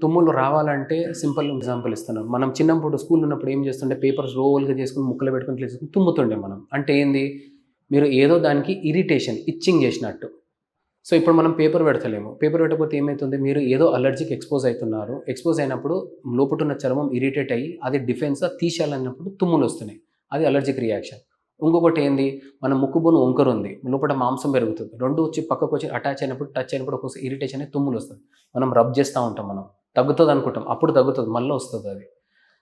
తుమ్ములు రావాలంటే simple example ఇస్తున్నాను. మనం చిన్నప్పుడు స్కూల్ ఉన్నప్పుడు ఏం చేస్తుండే పేపర్స్ రోల్‌గా చేసుకొని ముక్కలు పెట్టుకొని ఇట్లా చేసుకొని తుమ్ముతుండే మనం. అంటే ఏంది? మీరు ఏదో దానికి ఇరిటేషన్, ఇచ్చింగ్ చేసినట్టు. సో, ఇప్పుడు మనం పేపర్ పెడతలేము. పేపర్ పెట్టకపోతే ఏమైతుంది? మీరు ఏదో అలర్జీకి ఎక్స్‌పోజ్ అయితున్నారు. ఎక్స్‌పోజ్ అయినప్పుడు లోపటున్న చర్మం ఇరిటేట్ అయ్యి అది డిఫెన్స్‌గా తీసేయాలన్నప్పుడు తుమ్ములొస్తున్నాయి. అది అలర్జిక్ రియాక్షన్. ఇంకొకటి ఏంది? మన ముక్కు బోను వంకరుంది. లోపట మాంసం పెరుగుతుంది. 2 వచ్చి పక్కకొచ్చి అటాచ్ అయినప్పుడు, టచ్ అయినప్పుడు ఒక్కోసారి ఇరిటేషన్ అయ్యి తుమ్ములొస్తది. మనం రబ్ చేస్తా ఉంటాం మనం. తగ్గుతదనుకుంటాం. అప్పుడు తగ్గుతది. మళ్ళా వస్తదది.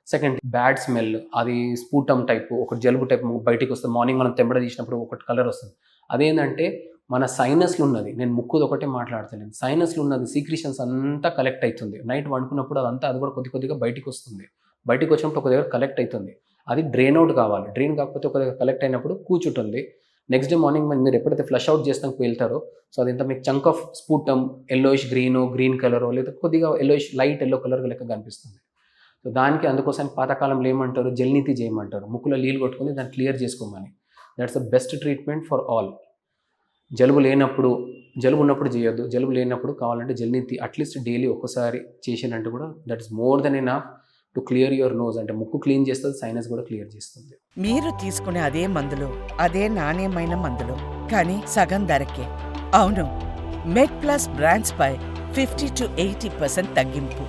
Second bad smell. అది స్పూటమ్ టైపు, ఒకటి జలుబు టైపు బయటికొస్తది. మార్నింగ్ మనం తెంబడ తీసినప్పుడు ఒకటి కలరొస్తది. అదేందంటే మన సైనస్‌లో ఉన్నది. నేను ముక్కుదొకటే మాట్లాడతలేను. సైనస్‌లో ఉన్నది సీక్రీషన్స్ అంతా కలెక్ట్ అయితుంది. నైట్ పండుకున్నప్పుడు అదంతా అది కూడా కొద్ది కొద్దిగా బయటికొస్తుంది. బయటికొచ్చినప్పుడు ఒక దగ్గర కలెక్ట్ అయితుంది. అది డ్రైన్ అవుట్ కావాలి. డ్రైన్ కాకపోతే ఒక దగ్గర కలెక్ట్ అయినప్పుడు కూర్చుంటుంది. నెక్స్ట్ డే మార్నింగ్ మీరు ఎప్పుడైతే ఫ్లష్ అవుట్ చేస్తానికి వెళ్తారో, సో అదంతా మీకు chunk of sputum yellowish green కలరో లేదా కొద్దిగా యెల్లోయిష్ లైట్ యెల్లో కలర్ లెక్క కనిపిస్తుంది. సో దానికి అందుకోసం పాతకాలంలో ఏమంటారు? జల్నీతి చేయమంటారు. ముక్కులో నీళ్ళు కొట్టుకొని దాన్ని క్లియర్ చేసుకోమని. That's the best treatment for all. జలుబు లేనప్పుడు, జలుబు ఉన్నప్పుడు చేయొద్దు. జలుబు లేనప్పుడు కావాలంటే జల్నీతి అట్‌లీస్ట్ డైలీ ఒక్కసారి చేసినంటే కూడా that is more than enough to clear your nose. అంటే ముక్కు క్లీన్ చేస్తది, సైనస్ కూడా క్లియర్ చేస్తుంది. మీరు తీసుకునే అదే మందులు, అదే నాణ్యమైన మందులు, కానీ సగం ధరకే. అవును, మెడ్ ప్లస్ బ్రాండ్స్ పై 50-80% తగ్గింపు.